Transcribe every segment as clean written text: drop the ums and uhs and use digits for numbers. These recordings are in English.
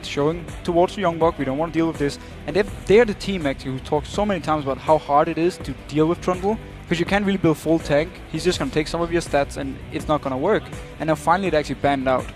showing towards the Young Buck, we don't want to deal with this. And they're the team actually who talks so many times about how hard it is to deal with Trundle, because you can't really build full tank. He's just going to take some of your stats and it's not going to work. And now finally it actually banned out.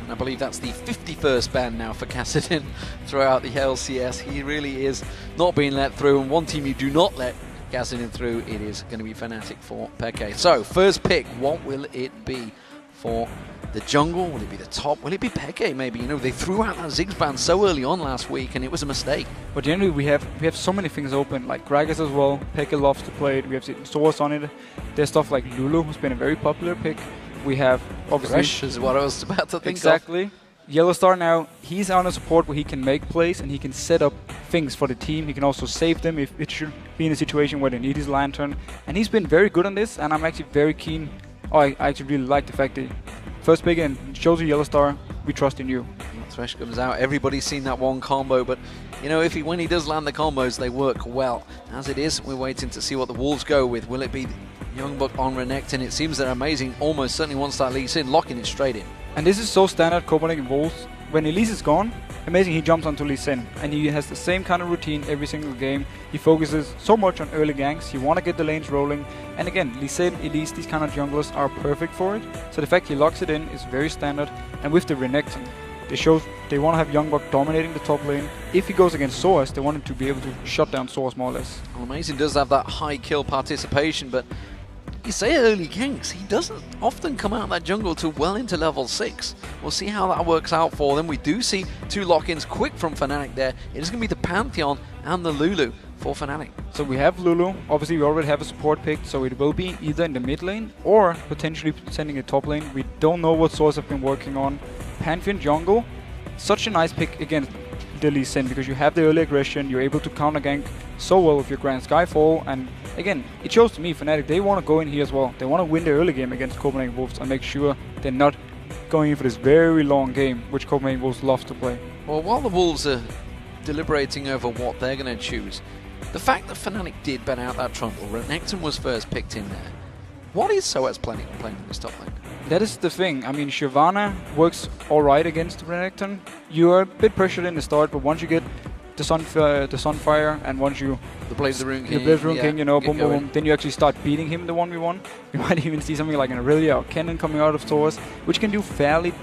And I believe that's the 51st ban now for Kassadin throughout the LCS. He really is not being let through, and one team you do not let Kassadin through, it is going to be Fnatic for Peke. So, first pick, what will it be for the jungle? Will it be the top? Will it be Peke maybe? You know, they threw out that Ziggs ban so early on last week and it was a mistake. But generally we have so many things open, like Gragas as well. Peke loves to play it. We have Source on it. There's stuff like Lulu, who's been a very popular pick. We have obviously Thresh is what I was about to think exactly. Yellowstar now, he's on a support where he can make plays and he can set up things for the team. He can also save them if it should be in a situation where they need his lantern. And he's been very good on this, and I'm actually very keen. I actually really like the fact that first pick and shows you Yellowstar, we trust in you. Thresh comes out, everybody's seen that one combo, but you know, when he does land the combos, they work well. As it is, we're waiting to see what the Wolves go with. Will it be Young Buck on Renekton? It seems they're amazing, almost certainly once that Lee Sin, locking it straight in. And this is so standard Copenhagen Wolves. When Elise is gone, amazing, he jumps onto Lee Sin. And he has the same kind of routine every single game. He focuses so much on early ganks. He want to get the lanes rolling. And again, Lee Sin, Elise, these kind of junglers are perfect for it. So the fact he locks it in is very standard. And with the Renekton, they want to have Young Buck dominating the top lane. If he goes against Source, they want him to be able to shut down Source more or less. Well, Amazing does have that high kill participation, but you say early ganks, he doesn't often come out of that jungle till well into level 6. We'll see how that works out for them. We do see two lock-ins quick from Fnatic there. It is going to be the Pantheon and the Lulu for Fnatic. So we have Lulu. Obviously, we already have a support pick, so it will be either in the mid lane or potentially sending a top lane. We don't know what Source have been working on. Pantheon jungle, such a nice pick against the Lee Sin, because you have the early aggression, you're able to counter gank so well with your Grand Skyfall, and again, it shows to me Fnatic, they want to go in here as well. They want to win the early game against Copenhagen Wolves and make sure they're not going in for this very long game, which Copenhagen Wolves love to play. Well, while the Wolves are deliberating over what they're going to choose, the fact that Fnatic did ban out that Trundle, Renekton was first picked in there. What is SOAS planning on playing in this top lane? That is the thing. I mean, Shyvana works alright against Renekton. You're a bit pressured in the start, but once you get the Sunfire, and once you the Blaze of the Rune King, King, you know, boom, boom, boom, then you actually start beating him in the 1v1. You might even see something like an Aurelia or Kennen coming out of Source, which can do fairly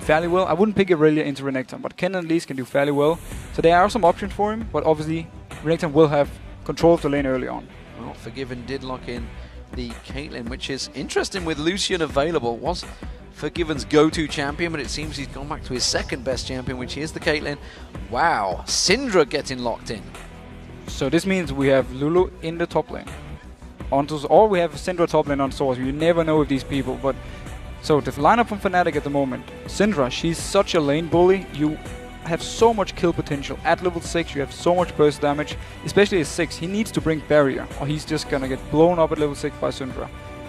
well. I wouldn't pick Aurelia into Renekton, but Kennen at least can do fairly well. So there are some options for him, but obviously Renekton will have control of the lane early on. Well, Forgiven did lock in the Caitlyn, which is interesting with Lucian available. Was Forgiven's go-to champion, but it seems he's gone back to his second best champion, which is the Caitlyn. Wow, Syndra getting locked in. So this means we have Lulu in the top lane. Or we have Syndra top lane on Source. You never know with these people, but so the lineup from Fnatic at the moment. Syndra, she's such a lane bully. You have so much kill potential. At level 6, you have so much burst damage, especially at 6. He needs to bring barrier, or he's just gonna get blown up at level 6 by Syndra.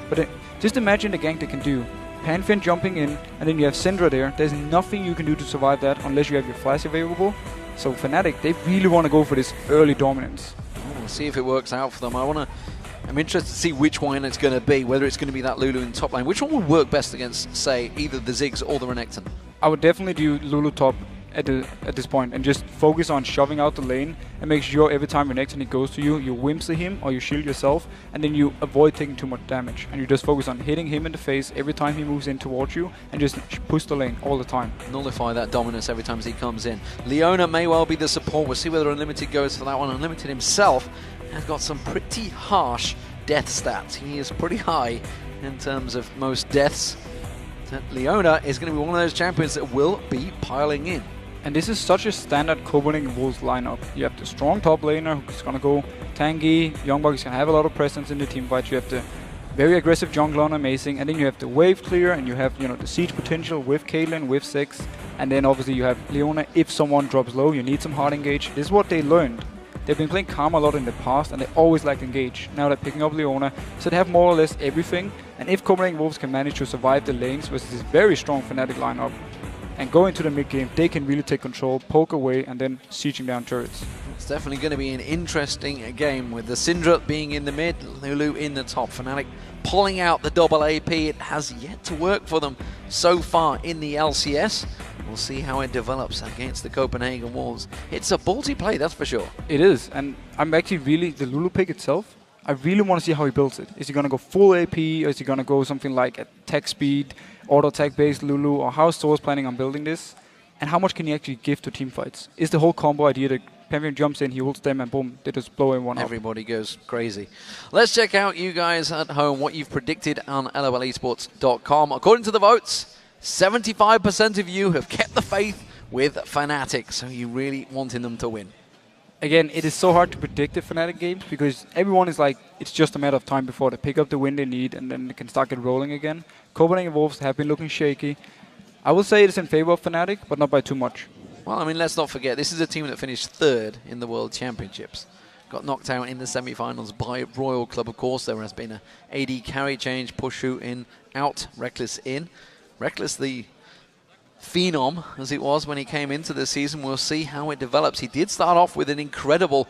But just imagine the gank they can do. Pantheon jumping in, and then you have Syndra there. There's nothing you can do to survive that unless you have your flash available. So Fnatic, they really want to go for this early dominance. We'll see if it works out for them. I'm interested to see which one it's going to be, whether it's going to be that Lulu in top lane. Which one would work best against, say, either the Ziggs or the Renekton? I would definitely do Lulu top at this point and just focus on shoving out the lane and make sure every time Renekton goes to you, you Whimsy him or you shield yourself, and then you avoid taking too much damage. And you just focus on hitting him in the face every time he moves in towards you and just push the lane all the time. Nullify that dominance every time he comes in. Leona may well be the support. We'll see whether Unlimited goes for that one. Unlimited himself has got some pretty harsh death stats. He is pretty high in terms of most deaths. Leona is going to be one of those champions that will be piling in. And this is such a standard Copenhagen Wolves lineup. You have the strong top laner who's going to go tanky. Young Buck is going to have a lot of presence in the team fight. You have the very aggressive jungler on Amazing, and then you have the wave clear, and you have, you know, the siege potential with Caitlyn, with Ziggs, and then obviously you have Leona. If someone drops low, you need some hard engage. This is what they learned. They've been playing Karma a lot in the past, and they always like engage. Now they're picking up Leona, so they have more or less everything. And if Copenhagen Wolves can manage to survive the lanes versus this very strong Fnatic lineup, and go into the mid game, they can really take control, poke away, and then sieging down turrets. It's definitely going to be an interesting game with the Syndra being in the mid, Lulu in the top. Fnatic pulling out the double AP. It has yet to work for them so far in the LCS. We'll see how it develops against the Copenhagen Wolves. It's a ballsy play, that's for sure. It is, and I'm actually really, the Lulu pick itself, I really want to see how he builds it. Is he going to go full AP, or is he going to go something like a tech speed, auto attack based Lulu, or how is Soa's planning on building this? And how much can he actually give to team fights? Is the whole combo idea that Pantheon jumps in, he ults them, and boom, they just blow everyone up. Everybody goes crazy. Let's check out you guys at home, what you've predicted on lolesports.com. According to the votes, 75% of you have kept the faith with Fnatic, so you're really wanting them to win. Again, it is so hard to predict the Fnatic games because everyone is like, it's just a matter of time before they pick up the win they need and then they can start get rolling again. Copenhagen Wolves have been looking shaky. I will say it is in favor of Fnatic, but not by too much. Well, I mean, let's not forget, this is a team that finished 3rd in the World Championships. Got knocked out in the semi-finals by Royal Club, of course. There has been a AD carry change, Pushu in, out, Reckless in. Reckless, the phenom as it was when he came into the season. We'll see how it develops. He did start off with an incredible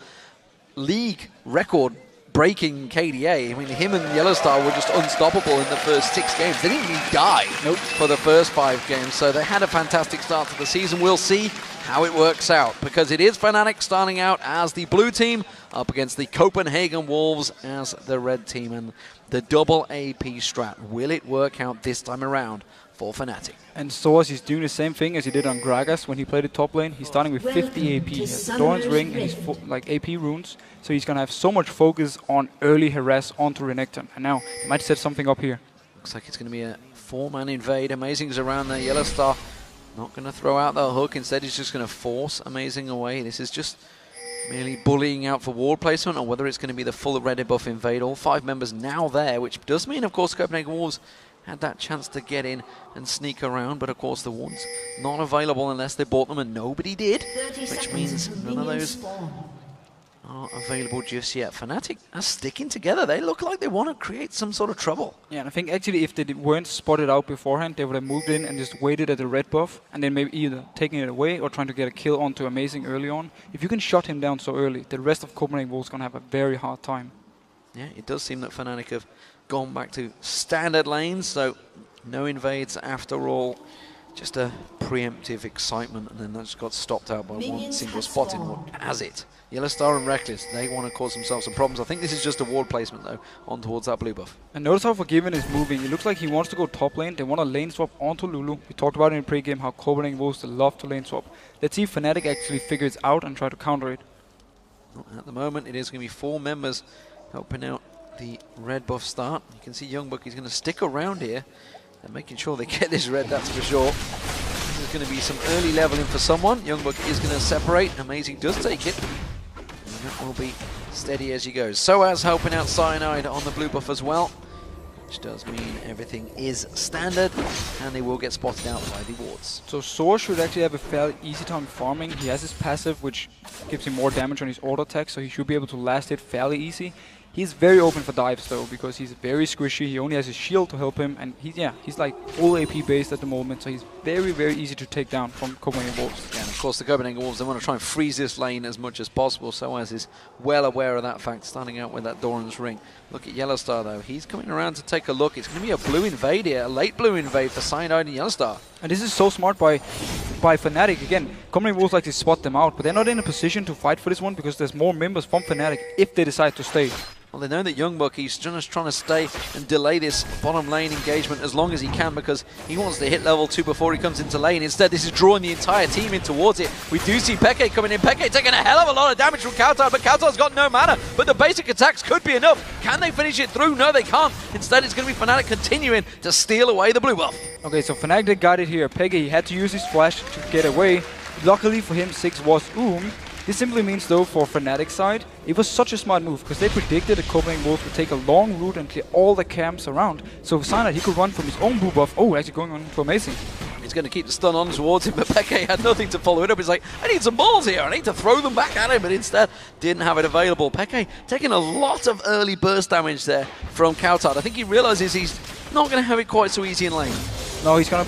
league record breaking KDA. I mean, him and Yellowstar were just unstoppable in the first 6 games. They didn't even die for the first 5 games, so they had a fantastic start to the season. We'll see how it works out, because it is Fnatic starting out as the blue team up against the Copenhagen Wolves as the red team, and the double AP strat. Will it work out this time around for Fnatic? And Soas is doing the same thing as he did on Gragas when he played the top lane. He's starting with 50 AP. He has Doran's Ring and his like AP runes. So he's going to have so much focus on early harass onto Renekton. And now he might set something up here. Looks like it's going to be a 4-man invade. Amazing's around there. Yellowstar not going to throw out the hook. Instead, he's just going to force Amazing away. This is just merely bullying out for ward placement, or whether it's going to be the full red buff invade. All 5 members now there, which does mean, of course, Copenhagen Wolves had that chance to get in and sneak around, but of course the wards not available unless they bought them, and nobody did, which means none of those are available just yet. Fnatic are sticking together. They look like they want to create some sort of trouble. Yeah, and I think actually if they weren't spotted out beforehand, they would have moved in and just waited at the red buff, and then maybe either taking it away or trying to get a kill onto Amazing early on. If you can shut him down so early, the rest of Copenhagen Wolves going to have a very hard time. Yeah, it does seem that Fnatic have gone back to standard lanes, so no invades after all. Just a preemptive excitement, and then that just got stopped out by one single spot in what has it. Yellowstar and Reckless, they want to cause themselves some problems. I think this is just a ward placement though, on towards that blue buff. And notice how Forgiven is moving. It looks like he wants to go top lane. They want a lane swap onto Lulu. We talked about it in pre-game how Copenhagen Wolves love to lane swap. Let's see if Fnatic actually figures it out and try to counter it. Well, at the moment, it is going to be 4 members helping out the red buff start. You can see Youngbuck is going to stick around here and making sure they get this red, that's for sure. There's going to be some early leveling for someone. Youngbuck is going to separate. Amazing does take it. And that will be steady as he goes. Soaz helping out Cyanide on the blue buff as well, which does mean everything is standard, and they will get spotted out by the wards. So Soar should actually have a fairly easy time farming. He has his passive, which gives him more damage on his auto attack, so he should be able to last it fairly easy. He's very open for dives though, because he's very squishy. He only has his shield to help him, and he's like full AP based at the moment, so he's very, very easy to take down from Copenhagen Wolves. Yeah, and of course the Copenhagen Wolves, they want to try and freeze this lane as much as possible. Soaz is well aware of that fact, starting out with that Doran's Ring. Look at Yellowstar though, he's coming around to take a look. It's going to be a blue invade here, a late blue invade for Cyanide and Yellowstar. And this is so smart by Fnatic. Again, Copenhagen Wolves like to spot them out, but they're not in a position to fight for this one because there's more members from Fnatic if they decide to stay. Well, they know that Youngbuck, he's just trying to stay and delay this bottom lane engagement as long as he can, because he wants to hit level 2 before he comes into lane. Instead, this is drawing the entire team in towards it. We do see Peke coming in. Peke taking a hell of a lot of damage from Kautar, but Kautar's got no mana. But the basic attacks could be enough. Can they finish it through? No, they can't. Instead, it's going to be Fnatic continuing to steal away the blue buff. Okay, so Fnatic got it here. Peke, he had to use his flash to get away. Luckily for him, 6 was This simply means, though, for Fnatic's side, it was such a smart move, because they predicted that Copenhagen Wolves would take a long route and clear all the camps around. So Cyanide, he could run from his own blue buff. Oh, actually going on to Amazing. He's going to keep the stun on towards him, but Peke had nothing to follow it up. He's like, I need some balls here. I need to throw them back at him, but instead didn't have it available. Peke taking a lot of early burst damage there from Kautar. I think he realizes he's not going to have it quite so easy in lane. No, he's gonna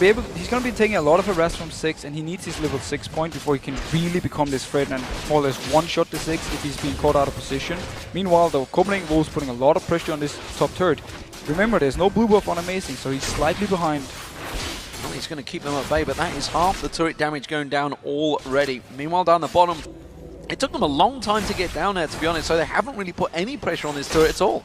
be taking a lot of harass from 6, and he needs his level 6 point before he can really become this threat and more or less one-shot the 6 if he's being caught out of position. Meanwhile, though, Copenhagen Wolves putting a lot of pressure on this top third. Remember, there's no blue buff on Amazing, so he's slightly behind. Well, he's going to keep them at bay, but that is half the turret damage going down already. Meanwhile, down the bottom, it took them a long time to get down there, to be honest, so they haven't really put any pressure on this turret at all.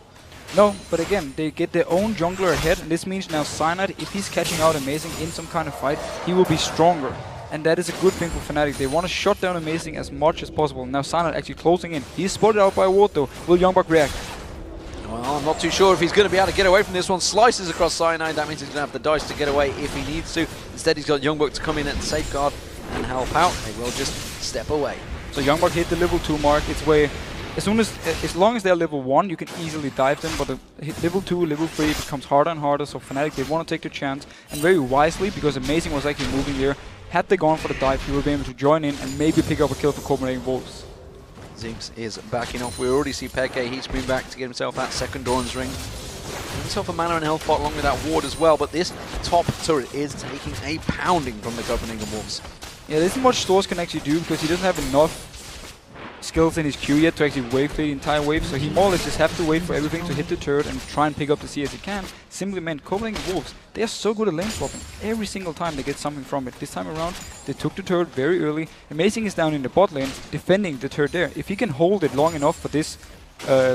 No, but again, they get their own jungler ahead, and this means now Cyanide, if he's catching out Amazing in some kind of fight, he will be stronger. And that is a good thing for Fnatic. They want to shut down Amazing as much as possible. Now Cyanide actually closing in. He's spotted out by a ward though. Will Youngbuck react? Well, I'm not too sure if he's going to be able to get away from this one. Slices across Cyanide, that means he's going to have the dice to get away if he needs to. Instead, he's got Youngbuck to come in and safeguard and help out. They will just step away. So Youngbuck hit the level 2 mark. It's where as long as they're level 1, you can easily dive them, but level 2, level 3 becomes harder and harder, so Fnatic, they want to take the chance, and very wisely, because Amazing was actually moving there. Had they gone for the dive, he would be able to join in and maybe pick up a kill for Copenhagen Wolves. Ziggs is backing off. We already see Peke, he's been back to get himself that second Doran's ring. Himself a mana and health bot along with that ward as well, but this top turret is taking a pounding from the Copenhagen Wolves. Yeah, there isn't much Stores can actually do, because he doesn't have enough skills in his Q yet to actually wave clear the entire wave, so he more or less just have to wait for everything to hit the turret and try and pick up the CS he can. Simply meant Copenhagen Wolves, they are so good at lane swapping. Every single time they get something from it. This time around, they took the turret very early. Amazing is down in the bot lane, defending the turret there. If he can hold it long enough for this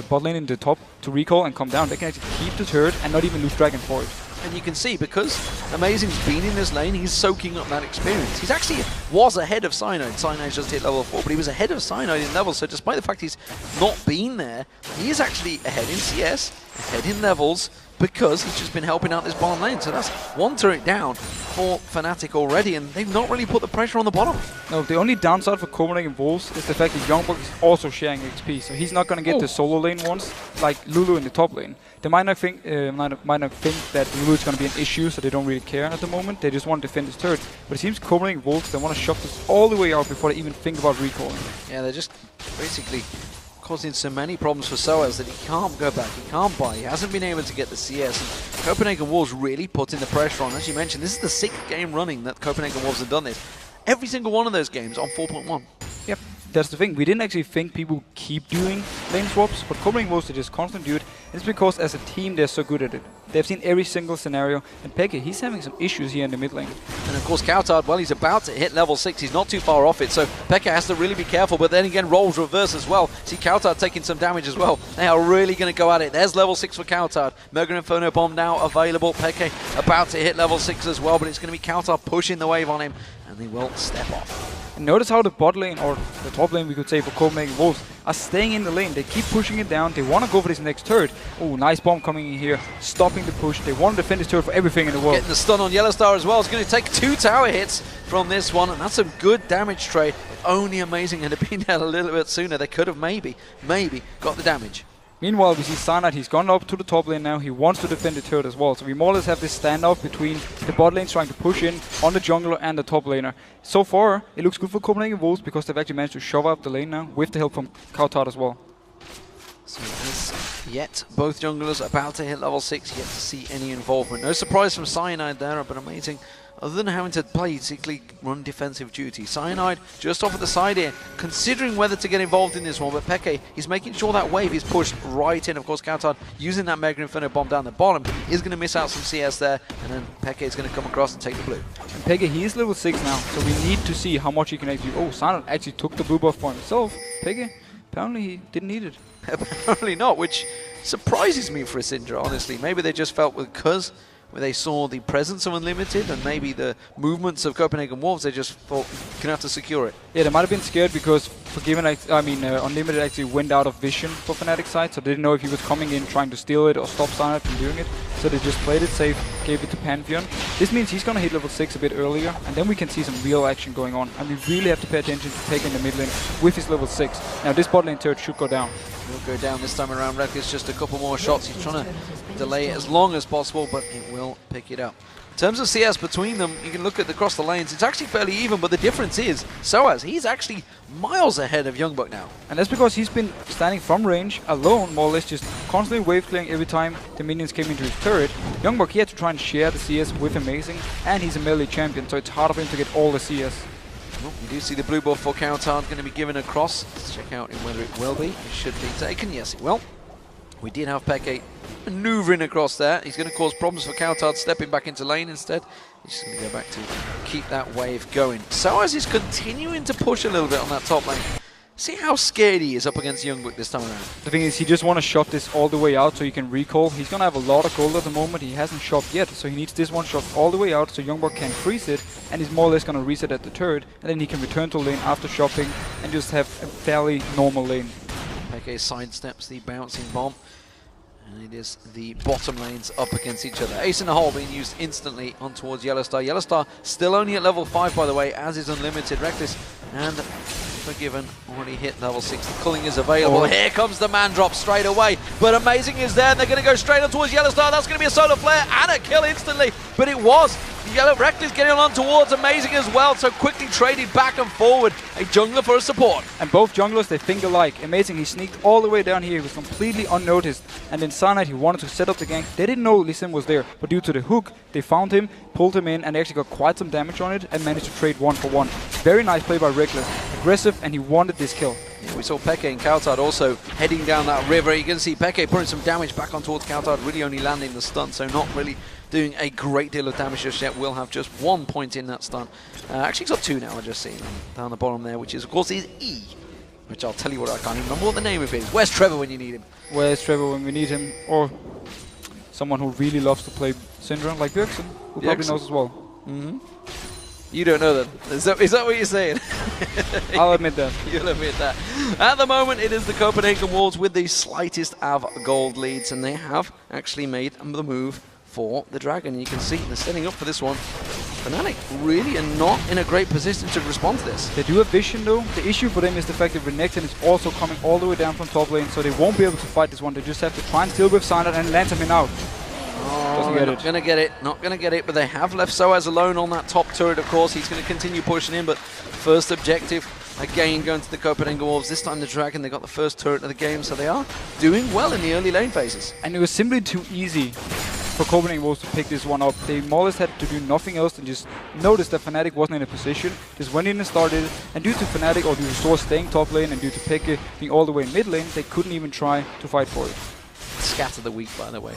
bot lane in the top to recall and come down, they can actually keep the turret and not even lose Dragon for it. And you can see, because Amazing's been in this lane, he's soaking up that experience. He's actually was ahead of Cyanide. Cyanide just hit level 4, but he was ahead of Cyanide in levels, so despite the fact he's not been there, he is actually ahead in CS, ahead in levels, because he's just been helping out this bottom lane. So that's one turret down for Fnatic already, and they've not really put the pressure on the bottom. No, the only downside for Copenhagen Wolves is the fact that Youngbuck is also sharing XP, so he's not going to get the solo lane ones like Lulu in the top lane. They might not think that Lulu is going to be an issue, so they don't really care at the moment. They just want to defend this turret. But it seems Copenhagen Wolves, they want to shove this all the way out before they even think about recalling. Yeah, they're just basically causing so many problems for Soaz that he can't go back, he can't buy, he hasn't been able to get the CS. And Copenhagen Wolves really putting the pressure on. As you mentioned, this is the 6th game running that Copenhagen Wolves have done this. Every single one of those games on 4.1. Yep, that's the thing. We didn't actually think people keep doing lane swaps, but Copenhagen Wolves, they just constantly do it. It's because as a team, they're so good at it. They've seen every single scenario, and Peke, he's having some issues here in the mid lane. And of course, Kautard, well, he's about to hit level 6. He's not too far off it, so Peke has to really be careful. But then again, roles reverse as well. See Kautard taking some damage as well. They are really going to go at it. There's level 6 for Kautard. Mega Inferno Bomb now available. Peke about to hit level 6 as well, but it's going to be Kautard pushing the wave on him, and they will step off. And notice how the bot lane, or the top lane we could say for Copenhagen Wolves, are staying in the lane. They keep pushing it down. They want to go for this next turret. Oh, nice bomb coming in here, stopping the push. They want to defend this turret for everything in the world. Getting the stun on Yellowstar as well. It's going to take 2 tower hits from this one, and that's a good damage trade. Only Amazing had been there a little bit sooner. They could have maybe got the damage. Meanwhile, we see Cyanide, he's gone up to the top lane now. He wants to defend the turret as well. So we more or less have this standoff between the bot lanes trying to push in on the jungler and the top laner. So far, it looks good for Copenhagen Wolves because they've actually managed to shove up the lane now with the help from Kautard as well. So yet both junglers about to hit level 6, yet to see any involvement. No surprise from Cyanide there, but Amazing, other than having to basically run defensive duty. Cyanide just off at the side here, considering whether to get involved in this one, but Peke, he's making sure that wave is pushed right in. Of course, Kautard using that Mega Inferno Bomb down the bottom is going to miss out some CS there, and then Peke is going to come across and take the blue. And Peke, he is level 6 now, so we need to see how much he can actually... Oh, Cyanide actually took the blue buff for himself. Peke, apparently he didn't need it. Apparently not, which surprises me for a Syndra, honestly. Maybe they just felt because where they saw the presence of Unlimited and maybe the movements of Copenhagen Wolves, they just thought, you're going to have to secure it. Yeah, they might have been scared because Unlimited actually went out of vision for Fnatic side, so they didn't know if he was coming in trying to steal it or stop Cyanide from doing it. So they just played it safe, gave it to Pantheon. This means he's going to hit level 6 a bit earlier, and then we can see some real action going on. And we really have to pay attention to Peke in the mid lane with his level 6. Now this bot lane turret should go down. Will go down this time around. Rekka's just a couple more shots. He's trying to delay it as long as possible, but it will pick it up. In terms of CS between them, you can look at across the lanes. It's actually fairly even, but the difference is Soaz, he's actually miles ahead of Youngbuck now. And that's because he's been standing from range alone, more or less just constantly wave clearing every time the minions came into his turret. Youngbuck, he had to try and share the CS with Amazing, and he's a melee champion, so it's harder for him to get all the CS. Well, you do see the blue buff for Kautard going to be given across. Let's check out whether it will be. It should be taken. Yes, it will. We did have Peke maneuvering across there. He's going to cause problems for Coutard stepping back into lane instead. He's just going to go back to keep that wave going. Soaz is continuing to push a little bit on that top lane. See how scared he is up against Youngbuck this time around. The thing is, he just want to shot this all the way out so he can recall. He's going to have a lot of gold at the moment. He hasn't shot yet, so he needs this one shot all the way out so Youngbuck can freeze it, and he's more or less going to reset at the turret, and then he can return to lane after shopping and just have a fairly normal lane. Peke sidesteps the bouncing bomb, and it is the bottom lanes up against each other. Ace in the hole being used instantly on towards Yellowstar. Yellowstar still only at level 5, by the way, as is Unlimited. Reckless and Forgiven already hit level 6. The culling is available. Here comes the man drop straight away. But Amazing is there, and they're going to go straight on towards Yellowstar. That's going to be a solar flare and a kill instantly. But it was Yellow Reckless getting on towards Amazing as well, so quickly traded back and forward. A jungler for a support. And both junglers, they think alike. Amazing, he sneaked all the way down here. He was completely unnoticed. And then Cyanide, he wanted to set up the gank. They didn't know Lee Sin was there, but due to the hook, they found him, pulled him in, and they actually got quite some damage on it and managed to trade 1-for-1. Very nice play by Reckless. Aggressive, and he wanted this kill. Yeah, we saw Peke and Coutard also heading down that river. You can see Peke putting some damage back on towards Coutard, really only landing the stun, so not really doing a great deal of damage just yet. Will have just 1 point in that stun. Actually, he's got 2 now, I just seen down the bottom there, which is, of course, his E. Which I'll tell you what, I can't even remember what the name of it is. Where's Trevor when you need him? Where's Trevor when we need him? Or someone who really loves to play Syndra, like Bjergsen, who probably knows as well. You don't know that. Is that what you're saying? I'll admit that. You'll admit that. At the moment, it is the Copenhagen Wolves with the slightest of gold leads, and they have actually made the move for the Dragon. You can see they're setting up for this one. Fnatic really are not in a great position to respond to this. They do have vision though. The issue for them is the fact that Renekton is also coming all the way down from top lane, so they won't be able to fight this one. They just have to try and steal with Cyanide and land him in out. Not going to get it, but they have left Soaz alone on that top turret, of course. He's going to continue pushing in, but first objective, again, going to the Copenhagen Wolves. This time the Dragon, they got the first turret of the game, so they are doing well in the early lane phases. And it was simply too easy for Copenhagen Wolves to pick this one up. They more or less had to do nothing else than just notice that Fnatic wasn't in a position, just went in and started it, and due to Fnatic, or due to Source staying top lane, and due to Peke being all the way in mid lane, they couldn't even try to fight for it. Scatter the week, by the way.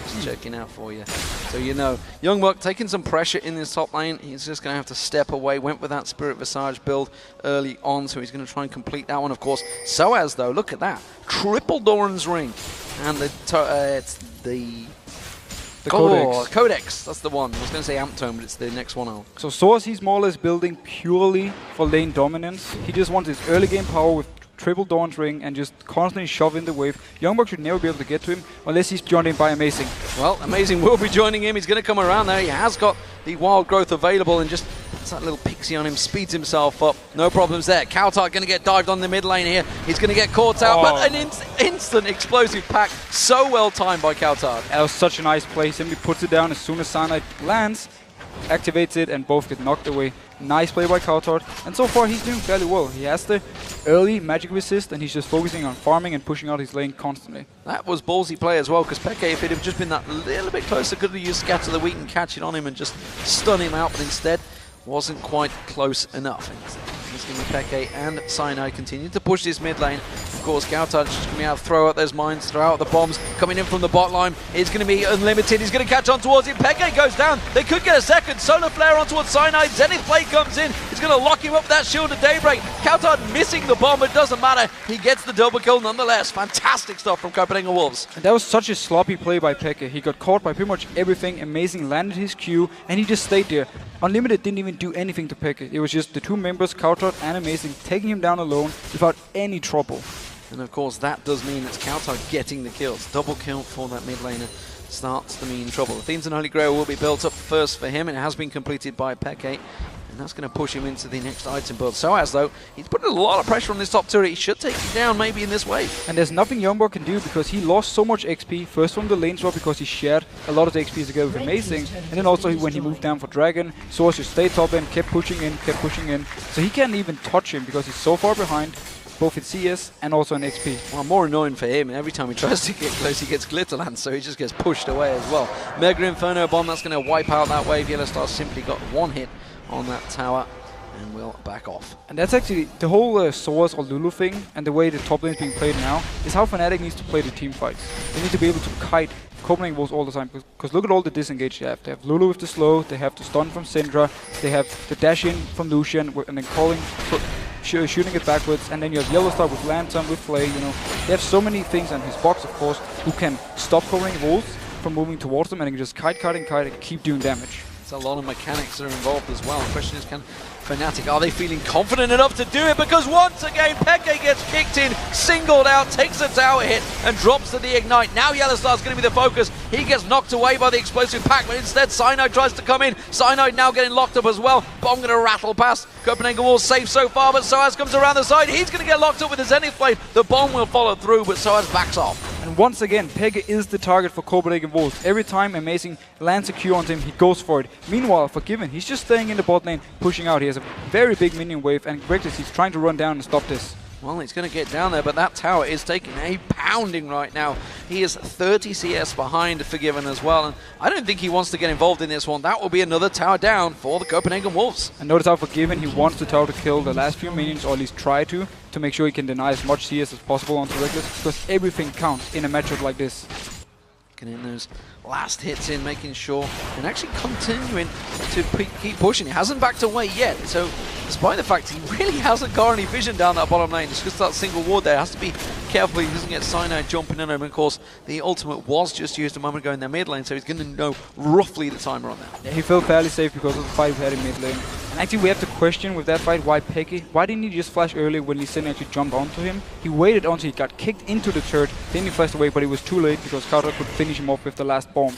Just checking out for you. So you know, Youngbuck taking some pressure in this top lane. He's just going to have to step away. Went with that Spirit Visage build early on, so he's going to try and complete that one, of course. Soaz, though, look at that. Triple Doran's Ring. And it's the Codex, that's the one. I was going to say Amptone, but it's the next one out. So Source, he's more or less building purely for lane dominance. He just wants his early game power with triple Dawn's Ring and just constantly shove in the wave. Youngbuck should never be able to get to him unless he's joined in by Amazing. Well, Amazing will be joining him. He's going to come around there. He has got the wild growth available and just puts that little pixie on him, speeds himself up. No problems there. Coutard going to get dived on the mid lane here. He's going to get caught out, but an instant explosive pack. So well timed by Coutard. That was such a nice play. He simply puts it down as soon as Cyanide lands, activates it, and both get knocked away. Nice play by Coutard, and so far he's doing fairly well. He has the early magic resist, and he's just focusing on farming and pushing out his lane constantly. That was ballsy play as well, because Peke, if it had just been that little bit closer, could have used Scatter the Weak and catch it on him and just stun him out, but instead wasn't quite close enough. It's going to be Peke and Cyanide continue to push this mid lane. Of course, Coutard just going to be able to throw out those mines, throw out the bombs. Coming in from the bot line, it's going to be Unlimited. He's going to catch on towards him. Peke goes down. They could get a second. Solar Flare on towards Cyanide. Zenith Blade comes in. He's going to lock him up with that Shield of Daybreak. Coutard missing the bomb. It doesn't matter. He gets the double kill nonetheless. Fantastic stuff from Copenhagen Wolves. And that was such a sloppy play by Peke. He got caught by pretty much everything. Amazing landed his Q, and he just stayed there. Unlimited didn't even do anything to Peke. It was just the two members, Coutard and Amazing, taking him down alone without any trouble. And of course that does mean it's Coutard getting the kills. Double kill for that mid laner starts to mean trouble. The Themes and Holy Grail will be built up first for him, and it has been completed by Peke. And that's going to push him into the next item build. Soaz, though, he's putting a lot of pressure on this top turret. He should take you down maybe in this wave. And there's nothing Youngbuck can do because he lost so much XP. First from the lane swap because he shared a lot of the XP together with Amazing. And then also when he moved down for Dragon, Soaz just stayed top and kept pushing in. So he can't even touch him because he's so far behind, both in CS and also in XP. Well, more annoying for him, every time he tries to get close, he gets Glitterland, so he just gets pushed away as well. Mega Inferno Bomb, that's going to wipe out that wave. Yellowstar simply got one hit on that tower. and will back off. And that's actually the whole Source or Lulu thing, and the way the top lane is being played now is how Fnatic needs to play the team fights. They need to be able to kite Copenhagen Wolves all the time, because look at all the disengage they have. They have Lulu with the slow, they have the stun from Syndra, they have the dash in from Lucian, and then calling for shooting it backwards, and then you have Yellowstar with Lantern, with Flay, you know. They have so many things on his box, of course, who can stop Copenhagen Wolves from moving towards them, and they can just kite and keep doing damage. It's a lot of mechanics that are involved as well. The question is, can Fnatic, are they feeling confident enough to do it? Because once again, Peke gets kicked in, singled out, takes a tower hit, and drops to the Ignite. Now Yellowstar's going to be the focus. He gets knocked away by the explosive pack, but instead Cyanide tries to come in. Cyanide now getting locked up as well. Bomb going to rattle past. Copenhagen Wolves safe so far, but Soaz comes around the side. He's going to get locked up with the Zenith Blade. The bomb will follow through, but Soaz backs off. And once again, Peke is the target for Copenhagen Wolves. Every time Amazing lands a Q onto him, he goes for it. Meanwhile, Forgiven, he's just staying in the bot lane, pushing out. He has a very big minion wave, and Reckless, he's trying to run down and stop this. Well, he's going to get down there, but that tower is taking a pounding right now. He is 30 CS behind Forgiven as well, and I don't think he wants to get involved in this one. That will be another tower down for the Copenhagen Wolves. And notice how Forgiven, he wants the tower to kill the last few minions, or at least try to make sure he can deny as much CS as possible onto Reckless, because everything counts in a matchup like this. Getting those last hits in, making sure, and actually continuing to keep pushing. He hasn't backed away yet, so despite the fact he really hasn't got any vision down that bottom lane, it's just that single ward there. Has to be careful he doesn't get Cyanide jumping in him. Of course, the ultimate was just used a moment ago in their mid lane, so he's going to know roughly the timer on that. Yeah, he felt fairly safe because of the fight we had in mid lane. And actually we have to question with that fight why Peke, why didn't he just flash earlier when Lee Sin actually jumped onto him? He waited until he got kicked into the turret, then he flashed away, but it was too late because Kauta could finish him off with the last bomb.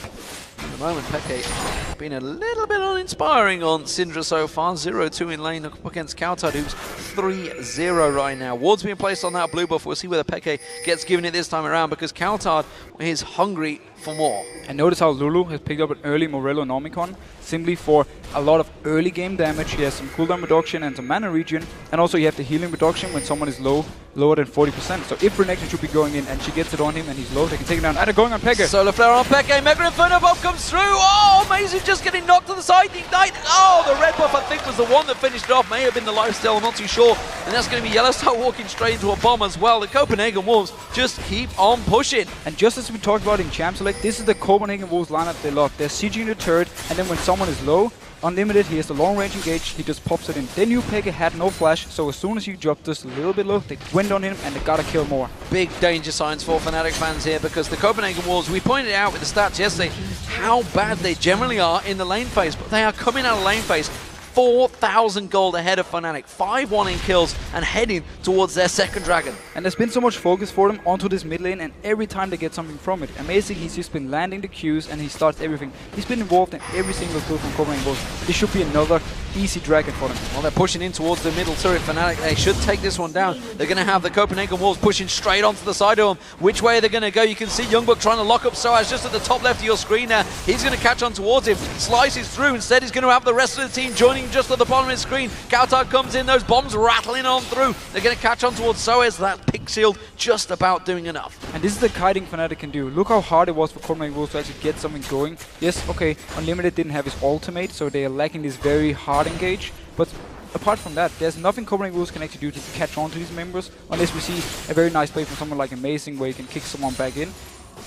At the moment, Peke been a little bit uninspiring on Syndra so far. 0-2 in lane up against Kauta, who's 3-0 right now. Ward's being placed on that blue buff. We'll see whether Peke gets given it this time around, because Kauta is hungry for more. And notice how Lulu has picked up an early Morello Nomicon, simply for a lot of early game damage. He has some cooldown reduction and some mana regen, and also you have the healing reduction when someone is lower than 40%. So if Renekton should be going in and she gets it on him and he's low, they can take him down. And they're going on Peke. Solar Flare on Peke, Mega Inferno bomb comes through. Oh, Amazing just getting knocked to the side. The Ignite. Oh, the red buff I think was the one that finished it off. May have been the lifesteal, I'm not too sure. And that's going to be Yellowstar walking straight into a bomb as well. The Copenhagen Wolves just keep on pushing. And just as we talked about in Champ Select, this is the Copenhagen Wolves lineup they love. They're sieging the turret, and then when someone is low, unlimited, he has the long range engage, he just pops it in. Then new Peke had no flash, so as soon as you dropped this a little bit low, they went on him and they gotta kill more. Big danger signs for Fnatic fans here, because the Copenhagen Wolves, we pointed out with the stats yesterday how bad they generally are in the lane phase, but they are coming out of lane phase 4,000 gold ahead of Fnatic, 5-1 in kills, and heading towards their second dragon. And there's been so much focus for them onto this mid lane, and every time they get something from it. Amazing, he's just been landing the Qs and he starts everything. He's been involved in every single kill from Copenhagen Wolves. This should be another easy dragon for them. Well, they're pushing in towards the middle turret. Fnatic, they should take this one down. They're going to have the Copenhagen Wolves pushing straight onto the side of them. Which way are they going to go? You can see Youngbuck trying to lock up Soaz just at the top left of your screen there. He's going to catch on towards him, slices through. Instead, he's going to have the rest of the team joining just at the bottom of his screen. Kauta comes in, those bombs rattling on through. They're going to catch on towards Soaz. That pick shield just about doing enough. And this is the kiting Fnatic can do. Look how hard it was for Copenhagen Wolves to actually get something going. Yes, okay, Unlimited didn't have his ultimate, so they are lacking this very hard engage. But apart from that, there's nothing Copenhagen Wolves can actually do to catch on to these members, unless we see a very nice play from someone like Amazing where he can kick someone back in.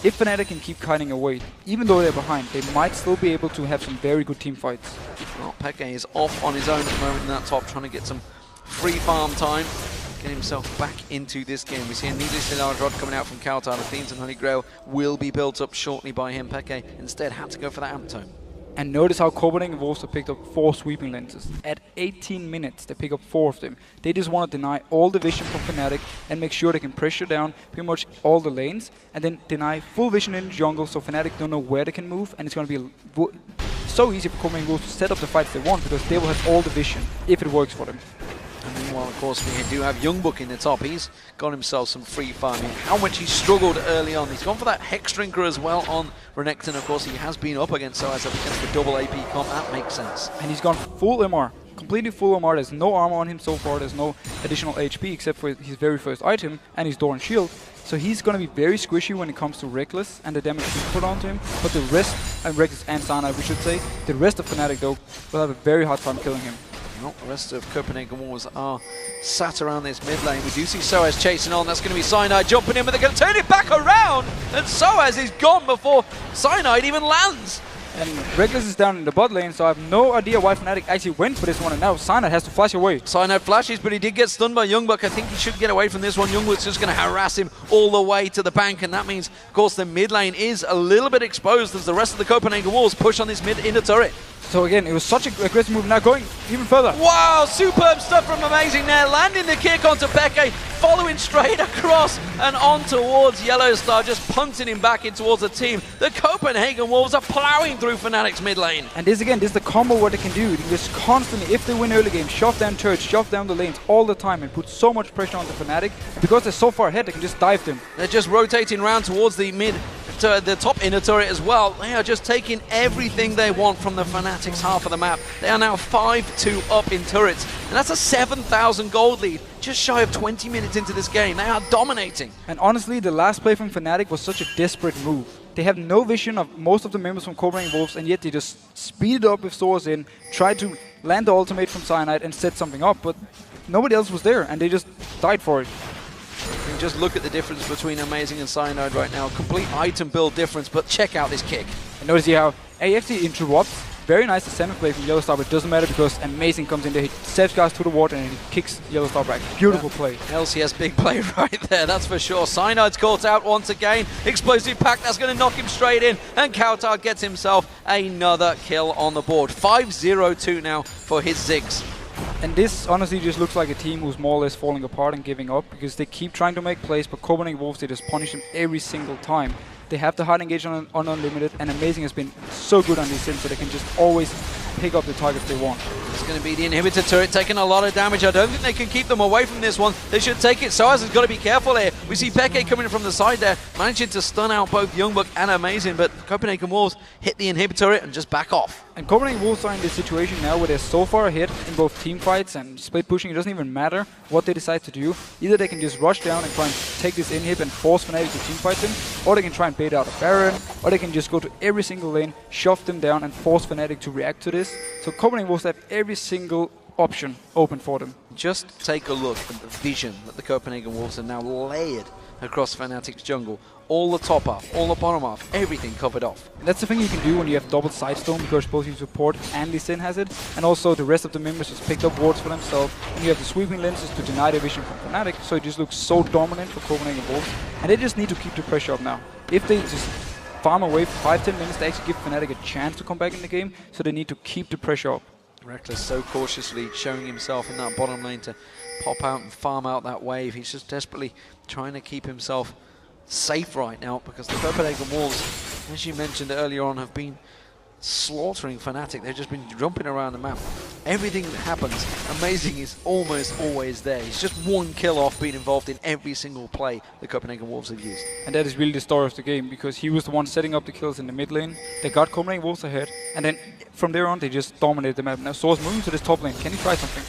If Fnatic can keep kiting away, even though they're behind, they might still be able to have some very good team fights. Well, Peke is off on his own at the moment in that top, trying to get some free farm time, get himself back into this game. We see a needlessly large rod coming out from Kauta. The Fiends and Holy Grail will be built up shortly by him. Peke instead had to go for that Amp Tome. And notice how Copenhagen Wolves have picked up 4 sweeping lenses. At 18 minutes, they pick up 4 of them. They just want to deny all the vision from Fnatic and make sure they can pressure down pretty much all the lanes, and then deny full vision in the jungle so Fnatic don't know where they can move, and it's going to be so easy for Copenhagen Wolves to set up the fights they want, because they will have all the vision if it works for them. And meanwhile, of course, we do have Youngbuck in the top. He's got himself some free farming. How much he struggled early on. He's gone for that Hex Drinker as well on Renekton. Of course, he has been up against Soaz, up against the double AP comp. That makes sense. And he's gone full MR. Completely full MR. There's no armor on him so far. There's no additional HP except for his very first item and his Door and Shield. So he's going to be very squishy when it comes to Reckless and the damage we put onto him. But the rest, and Reckless and Sana, we should say, the rest of Fnatic though will have a very hard time killing him. Well, the rest of Copenhagen Wolves are sat around this mid lane. We do see Soaz chasing on. That's going to be Cyanide jumping in, but they're going to turn it back around. And Soaz is gone before Cyanide even lands. And Reckless is down in the bot lane, so I have no idea why Fnatic actually went for this one, and now Cyanide has to flash away. Cyanide flashes, but he did get stunned by Youngbuck. I think he should get away from this one. Youngbuck's just going to harass him all the way to the bank, and that means, of course, the mid lane is a little bit exposed as the rest of the Copenhagen Wolves push on this mid inner turret. So again, it was such an aggressive move, now going even further. Wow, superb stuff from Amazing there, landing the kick onto Peke, following straight across and on towards Yellowstar, just punting him back in towards the team. The Copenhagen Wolves are plowing through Fnatic's mid lane. And this again, this is the combo what they can do. They can just constantly, if they win early game, shove down turrets, shove down the lanes all the time and put so much pressure on the Fnatic. Because they're so far ahead, they can just dive them. They're just rotating around towards the mid, to the top inner turret as well. They are just taking everything they want from the Fnatic's half of the map. They are now 5-2 up in turrets, and that's a 7,000 gold lead. Just shy of 20 minutes into this game. They are dominating. And honestly, the last play from Fnatic was such a desperate move. They have no vision of most of the members from Copenhagen Wolves, and yet they just speeded up with Soaz in, tried to land the ultimate from Cyanide and set something up, but nobody else was there, and they just died for it. You can just look at the difference between Amazing and Cyanide right now. Complete item build difference, but check out this kick. And notice here how he actually interrupts. Very nice assembly play from Yellowstar, but it doesn't matter because Amazing comes in there, he steps guys to the water and he kicks Yellowstar back. Beautiful play. LCS big play right there, that's for sure. Cyanide's caught out once again. Explosive pack, that's going to knock him straight in. And Kautar gets himself another kill on the board. 5-0-2 now for his Ziggs. And this honestly just looks like a team who's more or less falling apart and giving up because they keep trying to make plays, but Copenhagen Wolves, they just punish them every single time. They have the hard engage on Unlimited, and Amazing has been so good on these sims, so they can just always pick up the targets they want. It's going to be the inhibitor turret taking a lot of damage. I don't think they can keep them away from this one. They should take it. Soaz has got to be careful here. We see Peke coming from the side there, managing to stun out both Youngbuck and Amazing, but Copenhagen Wolves hit the inhibitor turret and just back off. And Copenhagen Wolves are in this situation now where they're so far ahead in both team fights and split pushing. It doesn't even matter what they decide to do. Either they can just rush down and try and take this inhib and force Fnatic to team fight them, or they can try and bait out a Baron, or they can just go to every single lane, shove them down and force Fnatic to react to this. So Copenhagen Wolves have every single option open for them. Just take a look at the vision that the Copenhagen Wolves have now layered across Fnatic's jungle. All the top half, all the bottom half, everything covered off. And that's the thing you can do when you have double Sidestone, because both your support and Lee Sin has it, and also the rest of the members just picked up wards for themselves, and you have the sweeping lenses to deny the vision from Fnatic, so it just looks so dominant for Copenhagen Wolves, and they just need to keep the pressure up now. If they just farm away for 5-10 minutes, they actually give Fnatic a chance to come back in the game, so they need to keep the pressure up. Reckless so cautiously showing himself in that bottom lane to pop out and farm out that wave. He's just desperately trying to keep himself safe right now because the Copenhagen Wolves, as you mentioned earlier on, have been slaughtering Fnatic. They've just been jumping around the map. Everything that happens, Amazing is almost always there. He's just one kill off being involved in every single play the Copenhagen Wolves have used. And that is really the story of the game, because he was the one setting up the kills in the mid lane. They got Copenhagen Wolves ahead, and then from there on they just dominated the map. Now Soaz moving to this top lane. Can he try something?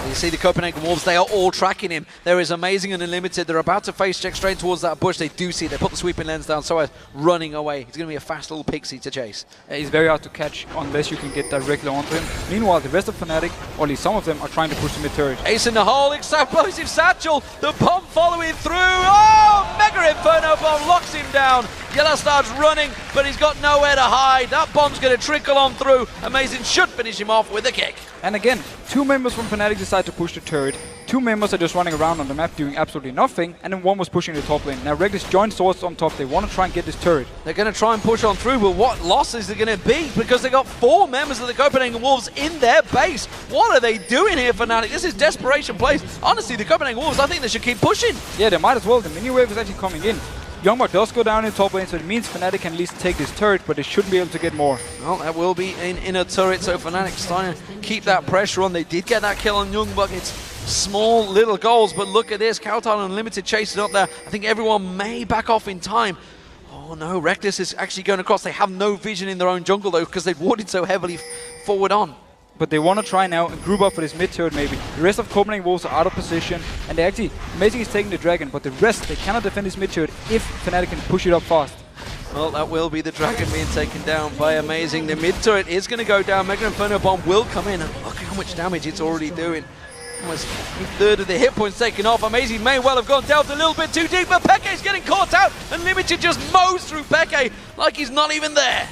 You see the Copenhagen Wolves, they are all tracking him. There is Amazing and Unlimited. They're about to face check straight towards that bush. They do see it. They put the sweeping lens down, so running away. He's going to be a fast little pixie to chase. He's very hard to catch unless you can get directly onto him. Meanwhile, the rest of Fnatic, or at least some of them, are trying to push the mid-turret. Ace in the hole, explosive satchel. The bomb following through. Oh, Mega Inferno bomb locks him down. Yellowstar's running, but he's got nowhere to hide. That bomb's going to trickle on through. Amazing should finish him off with a kick. And again, two members from Fnatic decide to push the turret. Two members are just running around on the map doing absolutely nothing, and then one was pushing the top lane. Now Reckless joined Soaz on top. They want to try and get this turret. They're going to try and push on through, but what losses are going to be? Because they got 4 members of the Copenhagen Wolves in their base. What are they doing here, Fnatic? This is desperation plays. Honestly, the Copenhagen Wolves, I think they should keep pushing. Yeah, they might as well. The mini wave is actually coming in. Youngbuck does go down in top lane, so it means Fnatic can at least take this turret, but they shouldn't be able to get more. Well, that will be in a turret, so Fnatic's trying to keep that pressure on. They did get that kill on Youngbuck. It's small little goals, but look at this. Kautar Unlimited chasing up there. I think everyone may back off in time. Oh no, Reckless is actually going across. They have no vision in their own jungle though, because they've warded so heavily forward on. But they want to try now and group up for this mid-turret maybe. The rest of Copenhagen Wolves are out of position, and they actually, Amazing is taking the dragon, but the rest, they cannot defend this mid-turret if Fnatic can push it up fast. Well, that will be the Dragon being taken down by Amazing. The mid turret is going to go down. Mega Inferno Bomb will come in. And look how much damage it's already doing. Almost a third of the hit points taken off. Amazing may well have gone down a little bit too deep, but Peke's getting caught out. And Limited just mows through Peke like he's not even there.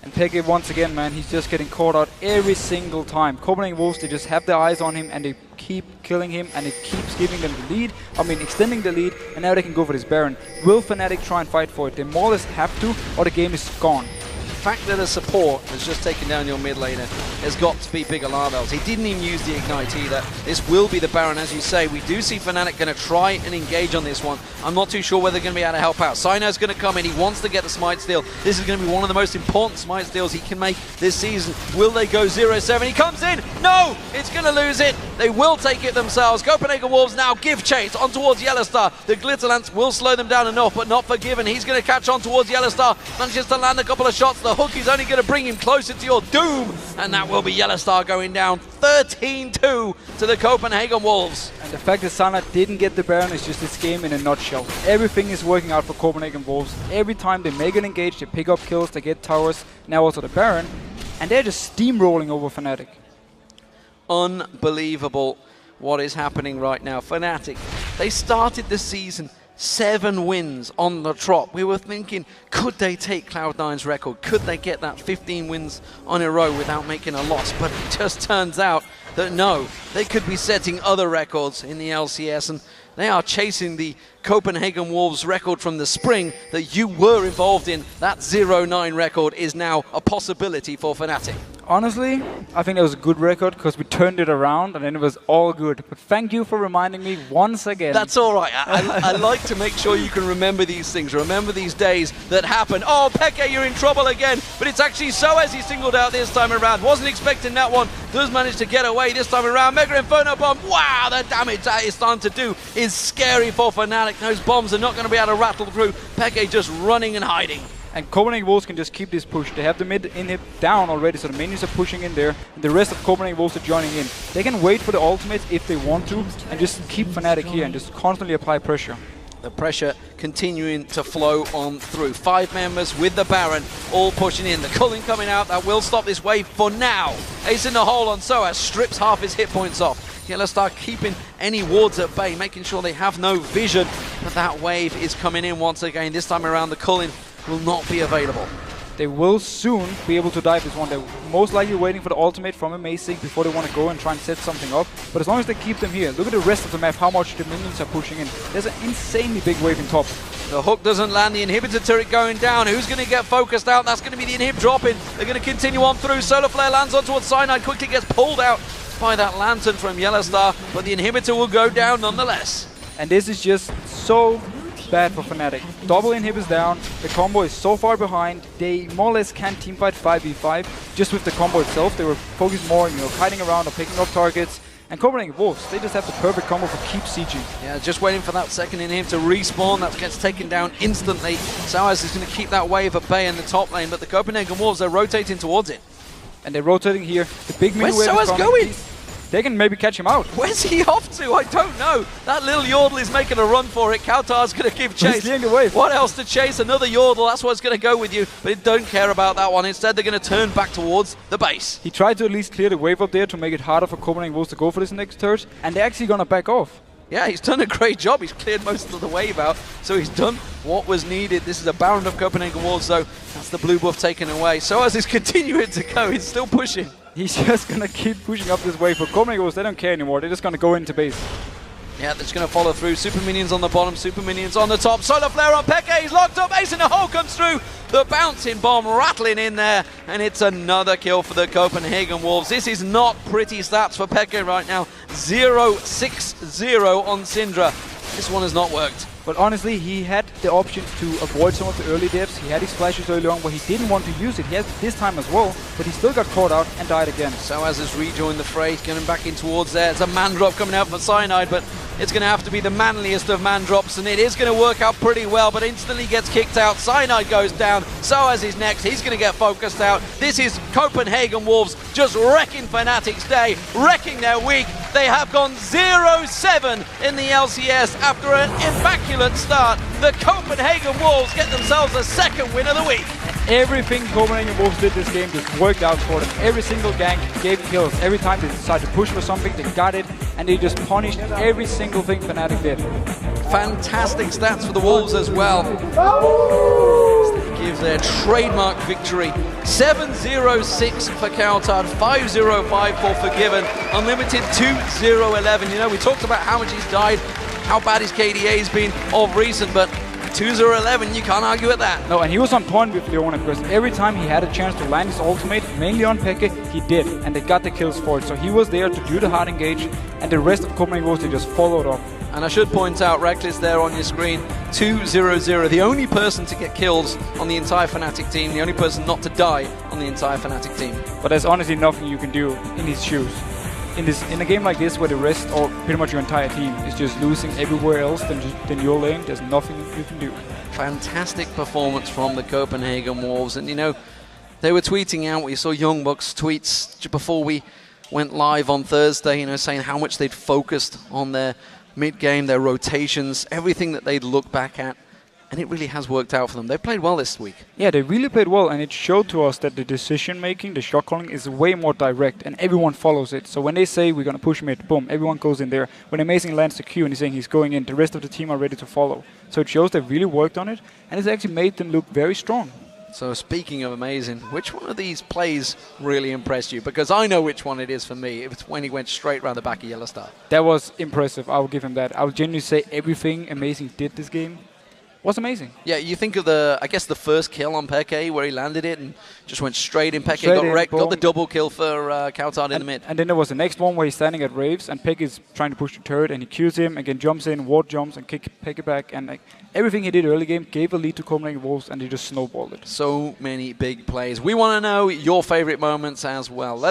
And Peke, once again, man, he's just getting caught out every single time. Copenhagen Wolves, they just have their eyes on him and they keep killing him and it keeps giving them the lead. I mean, extending the lead, and now they can go for this Baron. Will Fnatic try and fight for it? They more or less have to, or the game is gone. The fact that a support has just taken down your mid laner has got to be big alarm bells. He didn't even use the Ignite either. This will be the Baron, as you say. We do see Fnatic going to try and engage on this one. I'm not too sure whether they're going to be able to help out. Sino's going to come in. He wants to get the Smite steal. This is going to be one of the most important Smite steals he can make this season. Will they go 0-7? He comes in. No! It's going to lose it. They will take it themselves. Copenhagen Wolves now give chase on towards Yellowstar. The Glitter Lance will slow them down enough, but not forgiven. He's going to catch on towards Yellowstar. Manages to land a couple of shots. The hook is only going to bring him closer to your doom, and that will be Yellowstar going down 13-2 to the Copenhagen Wolves. And the fact that Sana didn't get the Baron is just this game in a nutshell. Everything is working out for Copenhagen Wolves. Every time they make an engage, they pick up kills, they get towers, now also the Baron, and they're just steamrolling over Fnatic. Unbelievable what is happening right now. Fnatic, they started the season 7 wins on the trot. We were thinking, could they take Cloud9's record? Could they get that 15 wins on a row without making a loss? But it just turns out that no, they could be setting other records in the LCS, and they are chasing the Copenhagen Wolves record from the spring that you were involved in. That 0-9 record is now a possibility for Fnatic. Honestly, I think that was a good record because we turned it around and then it was all good. But thank you for reminding me once again. That's all right. I like to make sure you can remember these things, remember these days that happen. Oh, Peke, you're in trouble again. But it's actually Soaz he singled out this time around. Wasn't expecting that one. Does manage to get away this time around. Mega Inferno Bomb. Wow, the damage that is starting to do is scary for Fnatic. Those bombs are not going to be able to rattle through. Peke just running and hiding. And Copenhagen Wolves can just keep this push. They have the mid inhib down already, so the minions are pushing in there. And the rest of Copenhagen Wolves are joining in. They can wait for the ultimates if they want to, and just keep Fnatic here and just constantly apply pressure. The pressure continuing to flow on through. 5 members with the Baron, all pushing in. The culling coming out, that will stop this wave for now. Ace in the hole on Soaz, strips half his hit points off. Yellowstar keeping any wards at bay, making sure they have no vision. But that wave is coming in once again. This time around, the culling will not be available. They will soon be able to dive this one. They're most likely waiting for the ultimate from Amazing before they want to go and try and set something up. But as long as they keep them here, look at the rest of the map, how much the minions are pushing in. There's an insanely big wave in top. The hook doesn't land, the inhibitor turret going down. Who's going to get focused out? That's going to be the inhib dropping. They're going to continue on through. Solar Flare lands on towards Cyanide, quickly gets pulled out by that lantern from Yellowstar, but the inhibitor will go down nonetheless. And this is just so bad for Fnatic. Double inhib is down, the combo is so far behind, they more or less can't teamfight 5v5 just with the combo itself. They were focused more on kiting around or picking up targets. And Copenhagen Wolves, they just have the perfect combo for keep sieging. Yeah, just waiting for that second inhib to respawn. That gets taken down instantly. Soaz is going to keep that wave at bay in the top lane, but the Copenhagen Wolves are rotating towards it. And they're rotating here. The big mini wave Where's Soaz going? They can maybe catch him out. Where's he off to? I don't know. That little Yordle is making a run for it. Kautar's going to give chase. He's leading the wave. What else to chase? Another Yordle. That's what's going to go with you. But they don't care about that one. Instead, they're going to turn back towards the base. He tried to at least clear the wave up there to make it harder for Copenhagen Wolves to go for this next turret. And they're actually going to back off. Yeah, he's done a great job. He's cleared most of the wave out. So he's done what was needed. This is a Baron of Copenhagen Wolves, so that's the blue buff taken away. So as he's continuing to go, he's still pushing. He's just going to keep pushing up this wave. For Copenhagen Wolves, they don't care anymore. They're just going to go into base. Yeah, that's going to follow through. Super minions on the bottom, super minions on the top. Solar Flare on Peke, he's locked up. Ace in the hole comes through. The bouncing bomb rattling in there. And it's another kill for the Copenhagen Wolves. This is not pretty stats for Peke right now. 0-6-0 on Syndra. This one has not worked. But honestly, he had the options to avoid some of the early dips. He had his flashes early on, but he didn't want to use it. He has it this time as well, but he still got caught out and died again. Soaz has rejoined the fray, getting back in towards there. It's a man drop coming out for Cyanide, but it's going to have to be the manliest of man drops, and it is going to work out pretty well, but instantly gets kicked out. Cyanide goes down. Soaz is next. He's going to get focused out. This is Copenhagen Wolves just wrecking Fnatic's day, wrecking their week. They have gone 0-7 in the LCS after an immaculate start. The Copenhagen Wolves get themselves a second win of the week. Everything Copenhagen Wolves did this game just worked out for them. Every single gank gave kills. Every time they decided to push for something, they got it, and they just punished every single thing Fnatic did. Fantastic stats for the Wolves as well. Gives their trademark victory. 7-0-6 for Coutard, 5-0-5 for Forgiven, Unlimited 2-0-11. You know, we talked about how much he's died, how bad his KDA has been of recent, but 2-0-11, you can't argue with that. No, and he was on point with Leona because every time he had a chance to land his ultimate, mainly on Peke, he did, and they got the kills for it. So he was there to do the hard engage, and the rest of Copenhagen Wolves, they just followed up. And I should point out, Reckless there on your screen, 2-0-0, the only person to get kills on the entire Fnatic team, the only person not to die on the entire Fnatic team. But there's honestly nothing you can do in his shoes. In a game like this where the rest, or pretty much your entire team, is just losing everywhere else than your lane, there's nothing you can do. Fantastic performance from the Copenhagen Wolves, and you know, they were tweeting out, we saw Young Bucks tweets before we went live on Thursday, you know, saying how much they'd focused on their mid-game, their rotations, everything that they'd look back at, and it really has worked out for them. They played well this week. Yeah, they really played well, and it showed to us that the decision-making, the shot calling, is way more direct, and everyone follows it. So when they say we're going to push mid, boom, everyone goes in there. When Amazing lands the Q and he's saying he's going in, the rest of the team are ready to follow. So it shows they really worked on it, and it's actually made them look very strong. So speaking of Amazing, which one of these plays really impressed you? Because I know which one it is for me. It's when he went straight around the back of Yellow Star. That was impressive. I will give him that. I would genuinely say everything Amazing did this game was amazing. Yeah, you think of I guess the first kill on Peke where he landed it and just went straight in. Peke got wrecked, got the double kill for Coutard in the mid. And then there was the next one where he's standing at Raves and Peke is trying to push the turret and he Qs him, again jumps in, ward jumps and kick Peke back, and like everything he did early game gave a lead to Copenhagen Wolves and they just snowballed it. So many big plays. We want to know your favorite moments as well.